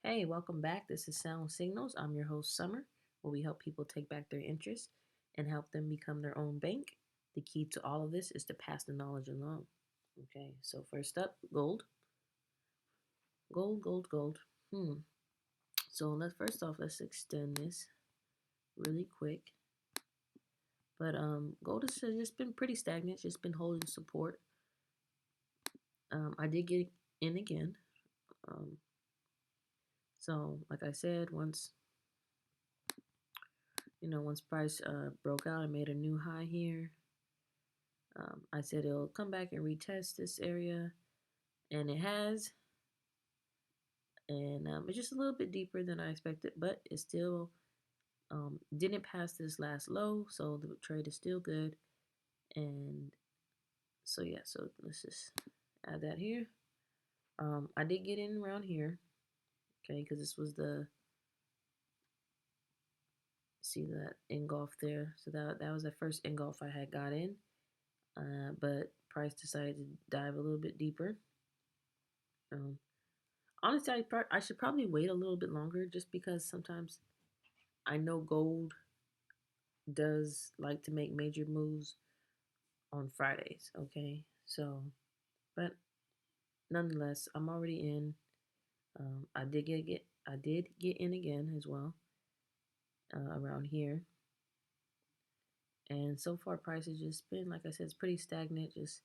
Hey, welcome back. This is Sound Signals. I'm your host, Summer, where we help people take back their interest and help them become their own bank. The key to all of this is to pass the knowledge along. Okay, so first up, gold. Gold, gold, gold. Hmm. So let's extend this really quick. But gold has just been pretty stagnant, just been holding support. I did get in again. Um, so like I said, once price broke out and made a new high here, I said it'll come back and retest this area, and it has. And it's just a little bit deeper than I expected, but it still didn't pass this last low, so the trade is still good. And so yeah, so let's just add that here. I did get in around here, okay, because this was the see that engulf there. So that was the first engulf I had got in, but price decided to dive a little bit deeper. Um, Honestly, I should probably wait a little bit longer just because sometimes I know gold does like to make major moves on Fridays, okay? So, but nonetheless, I'm already in. I did get in again as well around here, and so far price has just been, like I said, it's pretty stagnant. Just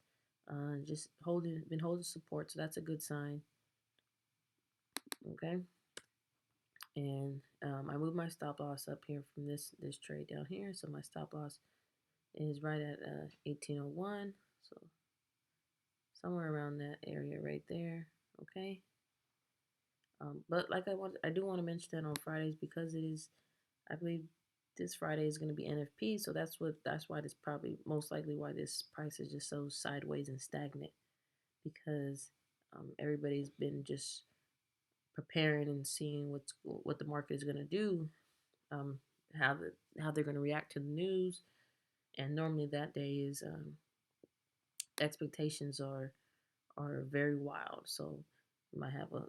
been holding support, so that's a good sign. Okay, and I moved my stop loss up here from this trade down here, so my stop loss is right at 1801, so somewhere around that area right there. Okay. But like I do want to mention that on Fridays because it is, I believe this Friday is going to be NFP, so that's why this probably most likely why this price is just so sideways and stagnant because everybody's been just preparing and seeing what the market is going to do, um, how they're going to react to the news, and normally that day is expectations are very wild. So you might have a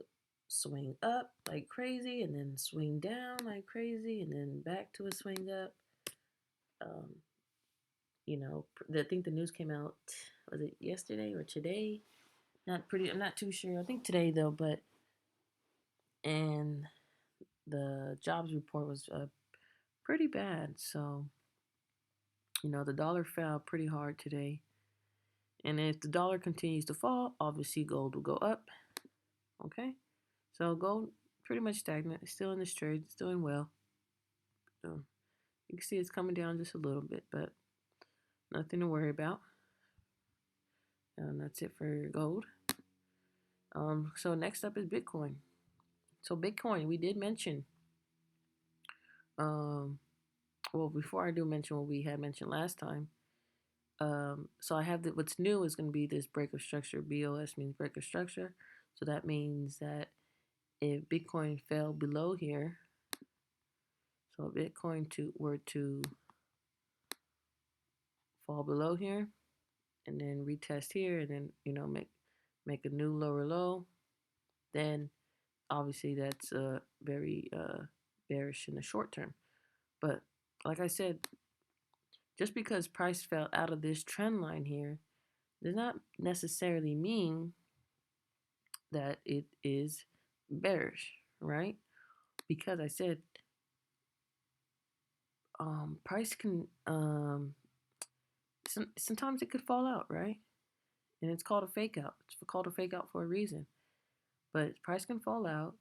swing up like crazy and then swing down like crazy and then back to a swing up. Um, I think the news came out, was it yesterday or today? I'm not too sure. I think today though, but and the jobs report was pretty bad. So, the dollar fell pretty hard today. And if the dollar continues to fall, obviously gold will go up. Okay? So gold pretty much stagnant. It's still in this trade. It's doing well. So you can see it's coming down just a little bit, but nothing to worry about. And that's it for gold. So next up is Bitcoin. So Bitcoin, we did mention. Well, before I do mention what we had mentioned last time, so I have what's new is going to be this break of structure. BOS means break of structure. So that means that if Bitcoin fell below here, so if Bitcoin were to fall below here and then retest here and then make a new lower low, then obviously that's very bearish in the short term. But like I said, just because price fell out of this trend line here does not necessarily mean that it is bearish, right? Because I said price can sometimes it could fall out, right? And it's called a fake out. It's called a fake out for a reason. But price can fall out,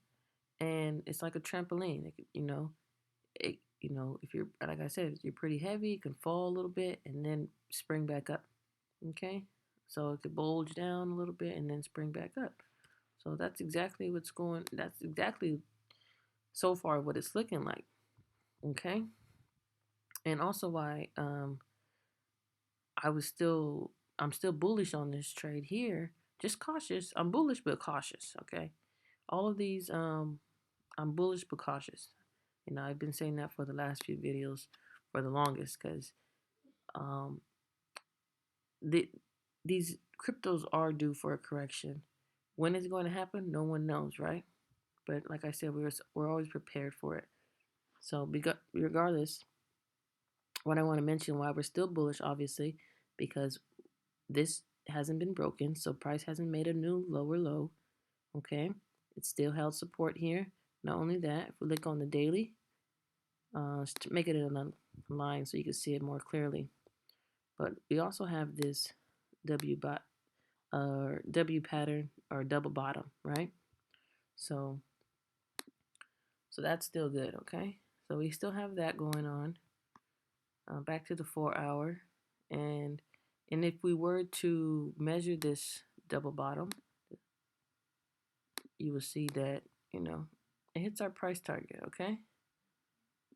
and it's like a trampoline. If you're like I said, if you're pretty heavy, it can fall a little bit and then spring back up. Okay, so it could bulge down a little bit and then spring back up. So that's exactly what's going. That's exactly so far what it's looking like. Okay, and also why I'm still bullish on this trade here. Just cautious. I'm bullish but cautious. Okay, all of these I'm bullish but cautious. I've been saying that for the last few videos for the longest because um, these cryptos are due for a correction. When it's going to happen, no one knows, right? But like I said, we're always prepared for it. So regardless, what I want to mention why we're still bullish, obviously, because this hasn't been broken, so price hasn't made a new lower low. Okay, it's still held support here. Not only that, if we look on the daily, to make it in a line so you can see it more clearly. But we also have this W pattern or double bottom, right? So that's still good, okay? So we still have that going on. Back to the 4-hour, and if we were to measure this double bottom, you will see that it hits our price target, okay?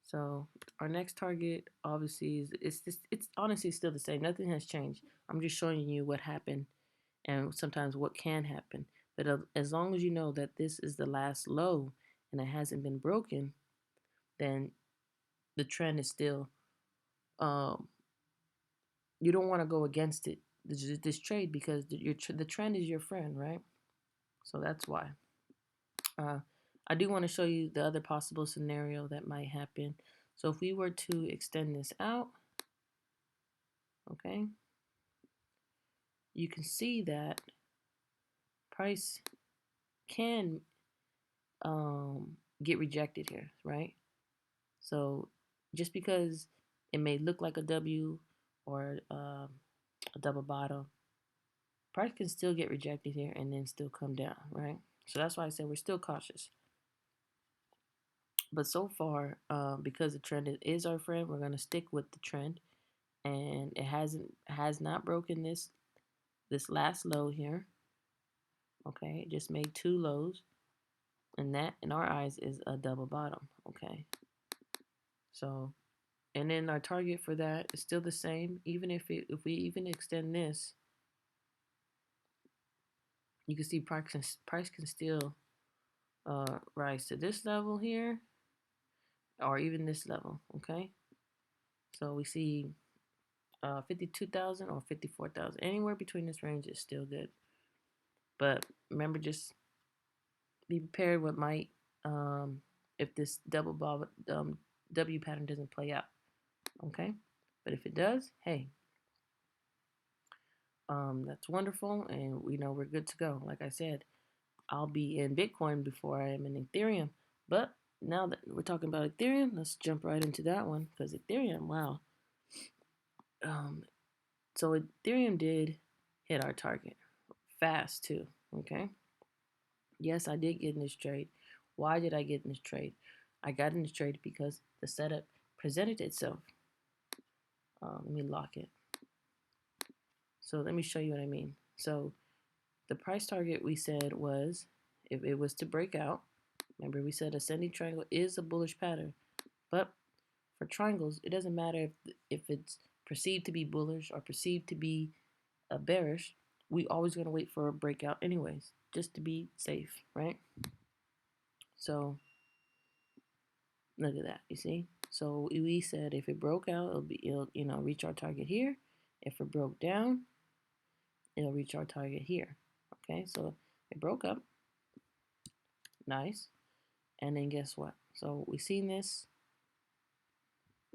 So our next target obviously it's honestly still the same. Nothing has changed. I'm just showing you what happened and sometimes what can happen. But as long as you know that this is the last low and it hasn't been broken, then the trend is still you don't want to go against it this trade because the trend is your friend, right? So that's why. I do want to show you the other possible scenario that might happen. So if we were to extend this out, okay, you can see that price can get rejected here, right? So just because it may look like a W or a double bottom, price can still get rejected here and then still come down, right? So that's why I said we're still cautious. But so far, because the trend is our friend, we're gonna stick with the trend, and it has not broken this last low here. Okay, it just made 2 lows, and that in our eyes is a double bottom. Okay, so and then our target for that is still the same. Even if we even extend this, you can see price can still rise to this level here, or even this level. Okay, so we see 52,000 or 54,000. Anywhere between this range is still good. But remember, just be prepared what might if this W pattern doesn't play out. Okay, but if it does, hey, that's wonderful, and we know we're good to go. Like I said, I'll be in Bitcoin before I am in Ethereum. But now that we're talking about Ethereum, let's jump right into that one because Ethereum, wow. So Ethereum did hit our target fast too. Okay. Yes, I did get in this trade. Why did I get in this trade? I got in this trade because the setup presented itself. Let me lock it. So let me show you what I mean. So the price target we said was if it was to break out. Remember we said ascending triangle is a bullish pattern. But for triangles, it doesn't matter if it's perceived to be bullish or perceived to be bearish. We always going to wait for a breakout anyways, just to be safe, right? So look at that, you see? So we said if it broke out, it'll reach our target here. If it broke down, it'll reach our target here. Okay, so it broke up. Nice. And then guess what? So we seen this.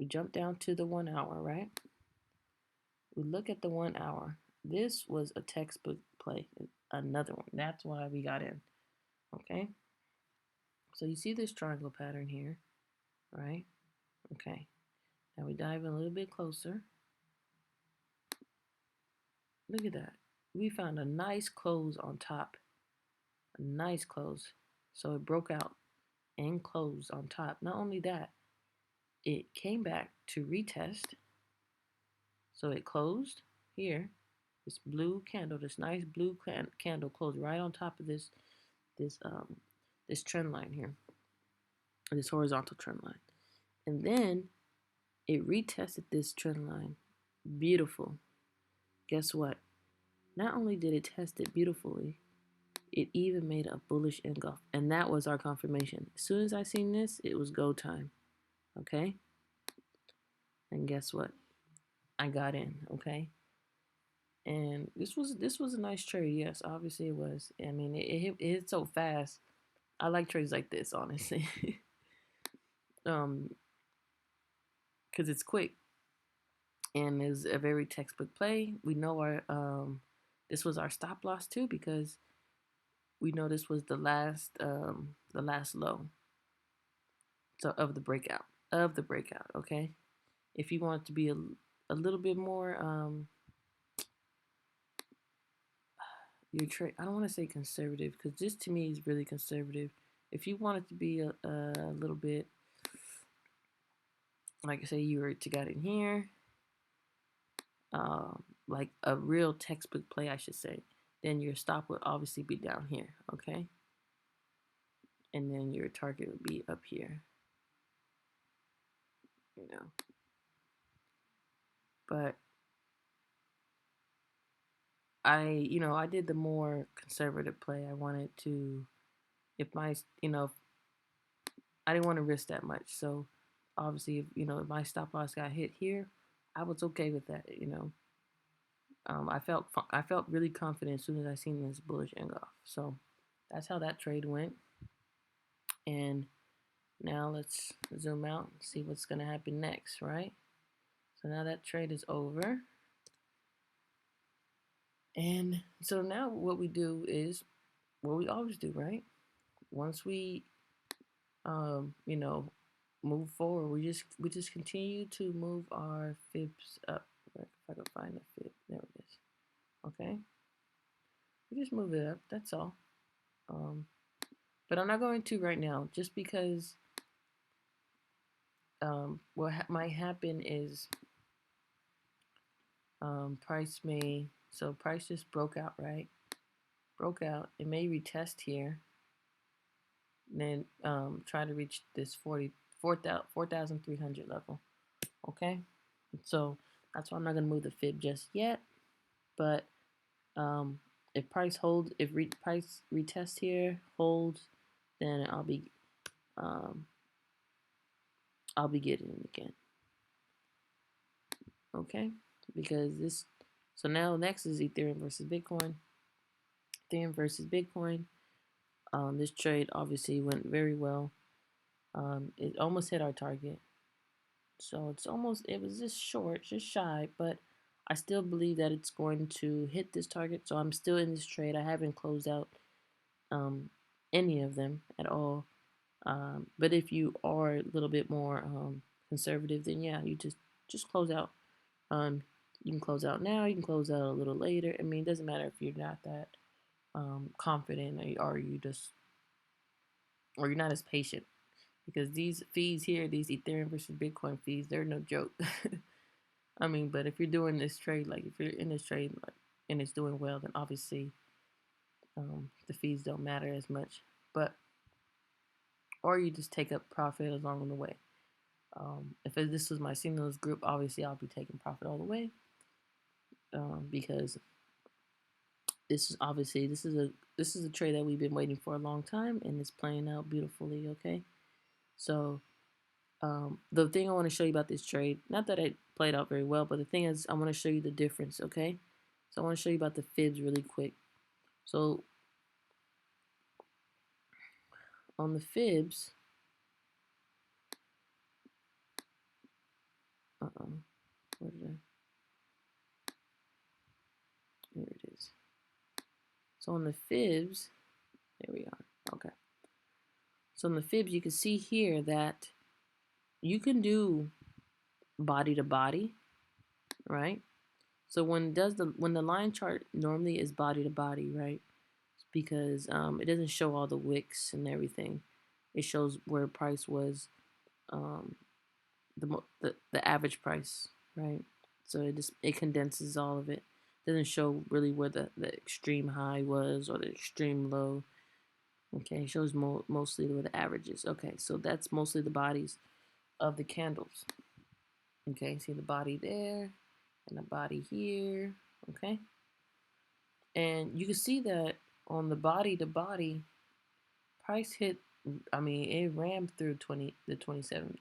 We jump down to the 1 hour, right? We look at the 1 hour. This was a textbook play. Another one. That's why we got in. Okay. So you see this triangle pattern here, right? Okay. Now we dive in a little bit closer. Look at that. We found a nice close on top. A nice close. So it broke out and closed on top. Not only that, it came back to retest. So it closed here. This blue candle, this nice blue candle closed right on top of this trend line here. This horizontal trend line. And then it retested this trend line. Beautiful. Guess what? Not only did it test it beautifully, it even made a bullish engulf. And that was our confirmation. As soon as I seen this, it was go time. Okay? And guess what? I got in, okay? And this was a nice trade. Yes, obviously it was. I mean, it hit so fast. I like trades like this, honestly. Because it's quick and is a very textbook play. We know our this was our stop loss too, because we know this was the last low, so of the breakout. Okay, if you want it to be a little bit more your trade, I don't want to say conservative, because this to me is really conservative. If you want it to be a little bit, like I say, you were to got in here, like a real textbook play, I should say, then your stop would obviously be down here, okay? And then your target would be up here, you know. But I did the more conservative play. I wanted to, if my, I didn't want to risk that much. So obviously, if my stop loss got hit here, I was okay with that. I felt really confident as soon as I seen this bullish engulf. So that's how that trade went. And now let's zoom out and see what's gonna happen next, right? So now that trade is over. And so now what we do is what we always do, right? Once we move forward, we just continue to move our fibs up. If I can find the fib, there it is. Okay, we just move it up. That's all. But I'm not going to right now, just because what might happen is price just broke out, right? Broke out. It may retest here, and then try to reach this 4,300 level. Okay, so that's why I'm not gonna move the fib just yet. But if price retest here, holds, then I'll be getting it again. Okay, because this. So now next is Ethereum versus Bitcoin. Ethereum versus Bitcoin. This trade obviously went very well. It almost hit our target. So it was just short, just shy, but I still believe that it's going to hit this target. So I'm still in this trade. I haven't closed out any of them at all. But if you are a little bit more conservative, then yeah, you just close out. You can close out now. You can close out a little later. I mean, it doesn't matter if you're not that confident, or you're not as patient, because these fees here, these Ethereum versus Bitcoin fees, they're no joke. I mean, but if you're doing this trade, like if you're in this trade, like, and it's doing well, then obviously the fees don't matter as much. But or you just take up profit along the way. If this was my signals group, obviously I'll be taking profit all the way, because this is a trade that we've been waiting for a long time, and it's playing out beautifully. Okay, so the thing I want to show you about this trade, not that it played out very well, but the thing is I want to show you the difference. Okay, so I want to show you about the fibs really quick. So on the fibs, where did here it is. So on the fibs, there we are. Okay. So in the fibs, you can see here that you can do body to body, right? So when the line chart normally is body to body, right? Because it doesn't show all the wicks and everything. It shows where price was, the average price, right? So it condenses all of it. Doesn't show really where the extreme high was or the extreme low. Okay, it shows mostly where the average is. Okay, so that's mostly the bodies of the candles. Okay, see the body there and the body here. Okay, and you can see that on the body to body, price hit. I mean, it rammed through the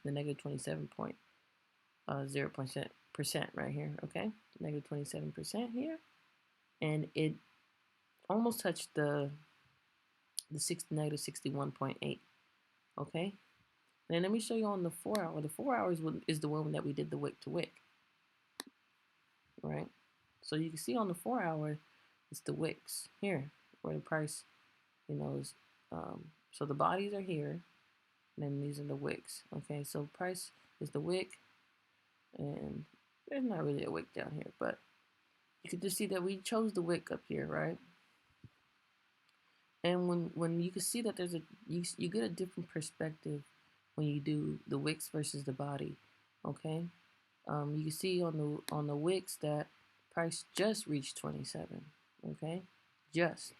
negative 27.0% right here. Okay, negative 27% here, and it almost touched the the negative 61.8. Okay. Then let me show you on the 4 hour. The 4 hours is the one that we did the wick to wick, right? So you can see on the 4 hour, it's the wicks here where the price, is. So the bodies are here, and then these are the wicks. Okay, so price is the wick, and there's not really a wick down here, but you can just see that we chose the wick up here, right? And when you can see that there's you get a different perspective when you do the wicks versus the body. Okay, you can see on the wicks that price just reached 27. Okay, just.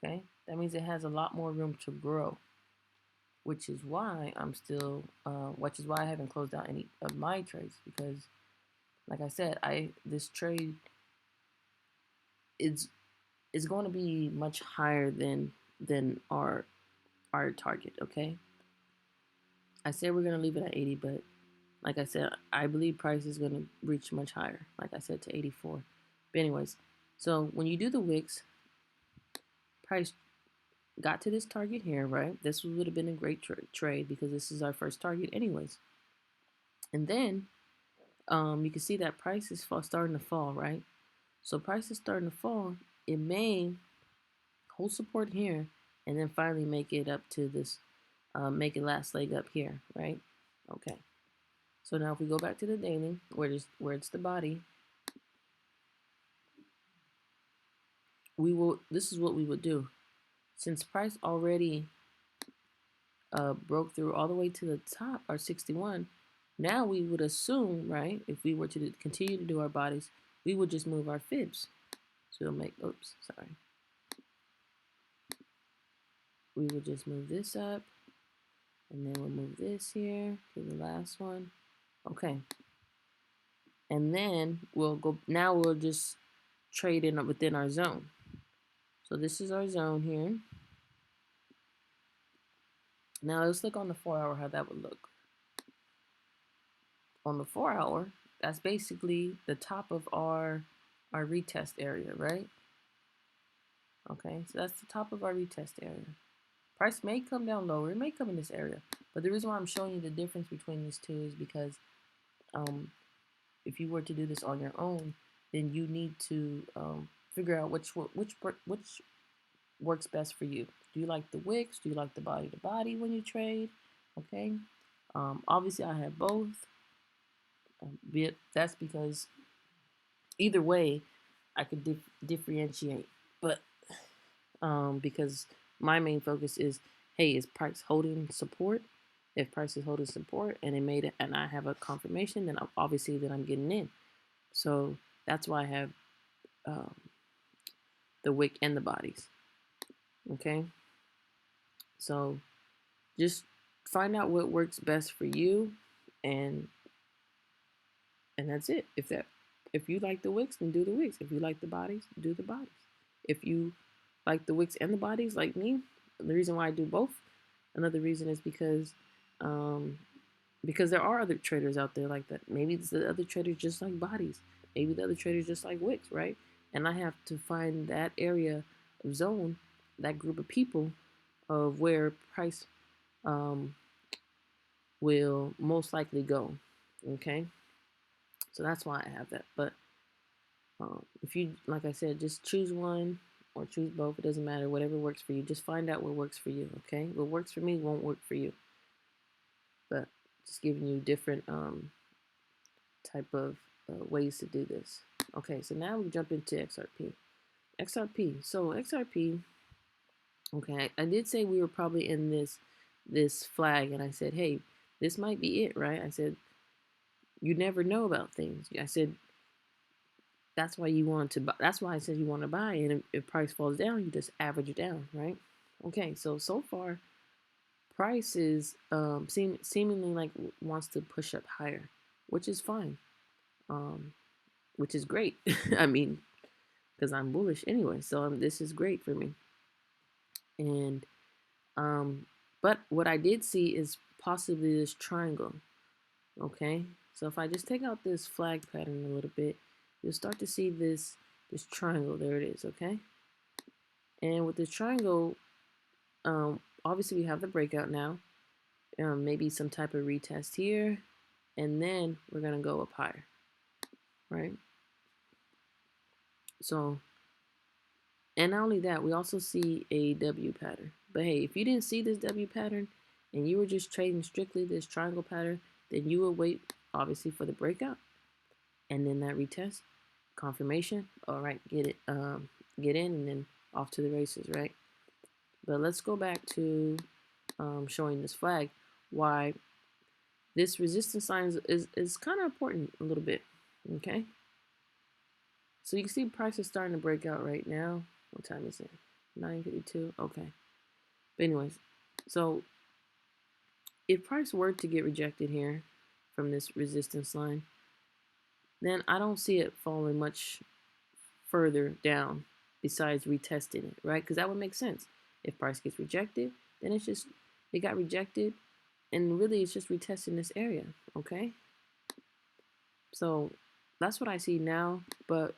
Okay, that means it has a lot more room to grow, which is why which is why I haven't closed out any of my trades, because, like I said, this trade is going to be much higher than our target. Okay, I said we're gonna leave it at 80, but like I said, I believe price is gonna reach much higher. Like I said, to 84. But anyways, so when you do the wicks, price got to this target here, right? This would have been a great trade because this is our first target anyways. And then you can see that price is starting to fall, right? So price is starting to fall. It may hold support here and then finally make it up to this, make it last leg up here, right? Okay. So now if we go back to the daily, where it's the body, this is what we would do. Since price already broke through all the way to the top, our 61, now we would assume, right, if we were to continue to do our bodies, we would just move our fibs. So we'll make, we would just move this up, and then we'll move this here to the last one. Okay. And then we'll just trade in within our zone. So this is our zone here. Now let's look on the 4 hour how that would look. On the 4 hour, that's basically the top of our retest area, right? Okay, so that's the top of our retest area. Price may come down lower, it may come in this area. But the reason why I'm showing you the difference between these two is because if you were to do this on your own, then you need to figure out which works best for you. Do you like the wicks? Do you like the body to body when you trade? Okay. Obviously, I have both. That's because either way, I could differentiate. But because my main focus is, hey, is price holding support? If price is holding support and it made it, and I have a confirmation, then obviously that I'm getting in. So that's why I have the wick and the bodies. Okay. So just find out what works best for you, and that's it. If you like the wicks, then do the wicks. If you like the bodies, do the bodies. If you like the wicks and the bodies, like me, the reason why I do both, another reason is because there are other traders out there like that. Maybe the other traders just like bodies. Maybe the other traders just like wicks, right? And I have to find that area of zone, that group of people, of where price will most likely go. Okay, so that's why I have that. But if you, like I said, just choose one or choose both. It doesn't matter. Whatever works for you. Just find out what works for you. Okay, what works for me won't work for you. But just giving you different type of ways to do this. Okay, so now we jump into XRP. XRP. So XRP. Okay, I did say we were probably in this flag, and I said, hey, this might be it, right? I said, you never know about things. I said, that's why you want to buy. That's why I said you want to buy, and if price falls down, you just average it down, right? Okay, so far, price is seemingly like wants to push up higher, which is fine, which is great. I mean, because I'm bullish anyway, so this is great for me. And but what I did see is possibly this triangle. Okay, so if I just take out this flag pattern a little bit, you'll start to see this triangle. There it is. Okay, And with this triangle, obviously we have the breakout now. Maybe some type of retest here, and then we're gonna go up higher, right? So, and not only that, we also see a W pattern. But hey, if you didn't see this W pattern and you were just trading strictly this triangle pattern, then you would wait obviously for the breakout and then that retest, confirmation. All right, get in and then off to the races, right? But let's go back to showing this flag. Why this resistance line is kind of important a little bit, okay? So you can see price is starting to break out right now. What time is it? 9:52. Okay. But anyways, so if price were to get rejected here from this resistance line, then I don't see it falling much further down besides retesting it, right? Because that would make sense. If price gets rejected, then it's just, it got rejected, and really it's just retesting this area, okay? So that's what I see now, but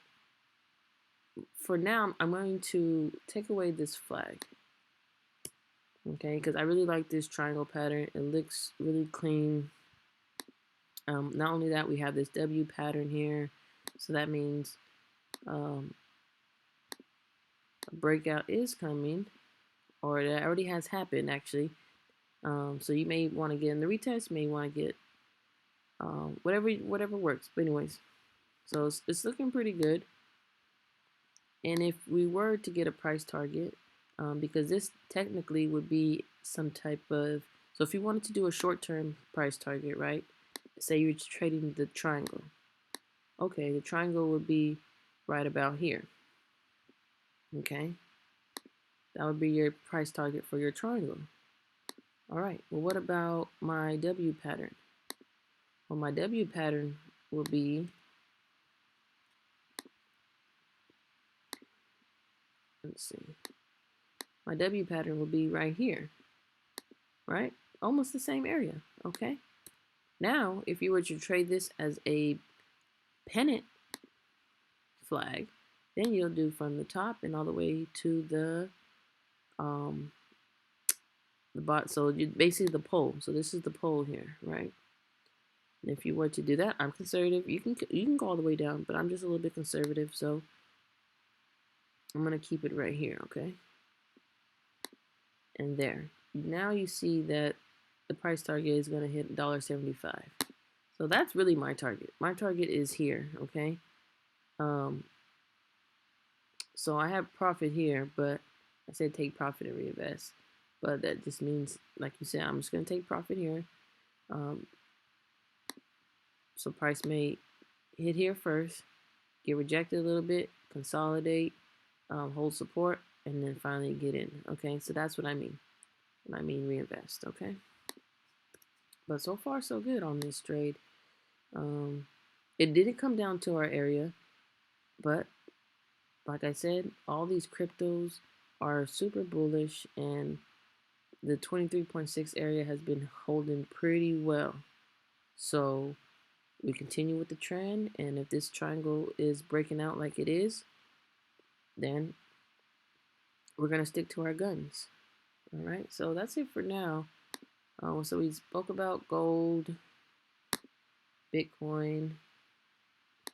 for now, I'm going to take away this flag, okay? Because I really like this triangle pattern. It looks really clean. Not only that, we have this W pattern here, so that means a breakout is coming, or that already has happened actually. So you may want to get in the retest, may want to get whatever works. But anyways, so it's looking pretty good. And if we were to get a price target, because this technically would be some type of, so if you wanted to do a short-term price target, right? Say you're trading the triangle. Okay, the triangle would be right about here. Okay, that would be your price target for your triangle. All right, well, what about my W pattern? Well, my W pattern will be, let's see, my W pattern will be right here, right? Almost the same area, okay? Now, if you were to trade this as a pennant flag, then you'll do from the top and all the way to the bottom. So you basically the pole. So this is the pole here, right? And if you were to do that, I'm conservative. You can go all the way down, but I'm just a little bit conservative, so I'm gonna keep it right here, okay? And there. Now you see that the price target is gonna hit $1.75. So that's really my target. My target is here, okay? So I have profit here, but I said take profit and reinvest. But that just means, like you said, I'm just gonna take profit here. So price may hit here first, get rejected a little bit, consolidate, hold support, and then finally get in. Okay, so that's what I mean when I mean reinvest. Okay, but so far so good on this trade. It didn't come down to our area, but like I said, all these cryptos are super bullish, and the 23.6 area has been holding pretty well. So we continue with the trend, and if this triangle is breaking out like it is, then we're gonna stick to our guns. All right, so that's it for now. So we spoke about gold, Bitcoin,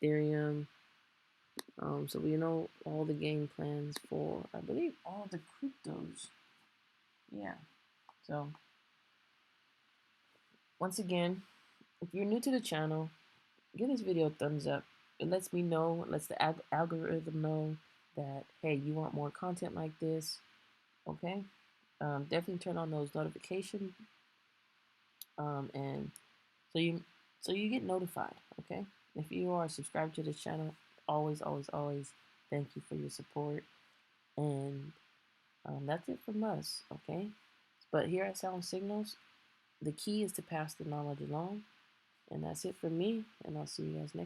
Ethereum. So we know all the game plans for, I believe, all the cryptos. Yeah. So once again, if you're new to the channel, give this video a thumbs up. It lets me know, it lets the algorithm know that, hey, you want more content like this, okay? Definitely turn on those notifications, and so you get notified, okay? If you are subscribed to this channel, always thank you for your support, and that's it from us, okay? But here at Sound Signals, the key is to pass the knowledge along, and that's it from me, and I'll see you guys next time.